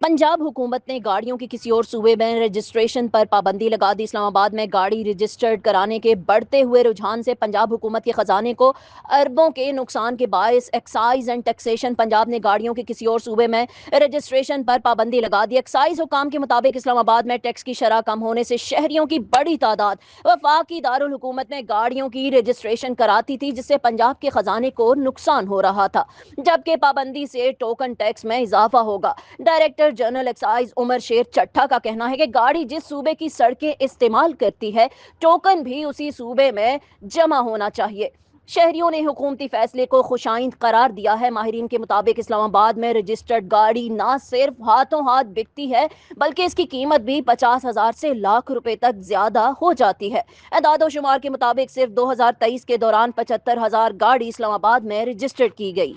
पंजाब हुकूमत ने गाड़ियों की किसी और सूबे में रजिस्ट्रेशन पर पाबंदी लगा दी। इस्लामाबाद में गाड़ी रजिस्टर्ड कराने के बढ़ते हुए रुझान से पंजाब हुकूमत के खजाने को अरबों के नुकसान के बायस एक्साइज एंड टैक्सेशन पंजाब ने गाड़ियों के किसी और सूबे में रजिस्ट्रेशन पर पाबंदी लगा दी। एक्साइज हुकाम के मुताबिक इस्लामाबाद में टैक्स की शरह कम होने से शहरियों की बड़ी तादाद वफाकी दारुल हुकूमत में गाड़ियों की रजिस्ट्रेशन कराती थी, जिससे पंजाब के खजाने को नुकसान हो रहा था, जबकि पाबंदी से टोकन टैक्स में इजाफा होगा। डायरेक्टर जनरल एक्साइज उमर शेर चट्ठा का कहना है कि गाड़ी जिस सूबे की सड़कें इस्तेमाल करती है, टोकन भी उसी सूबे में जमा होना चाहिए। शहरियों ने हुकूमती फैसले को खुशाइंद करार दिया है। माहिरीन के मुताबिक इस्लामाबाद में रजिस्टर्ड गाड़ी ना सिर्फ हाथों हाथ बिकती है, बल्कि इसकी कीमत भी 50,000 से लाख रुपए तक ज्यादा हो जाती है। एदाद शुमार के मुताबिक सिर्फ 2023 के दौरान 75,000 गाड़ी इस्लामाबाद में रजिस्टर्ड की गई।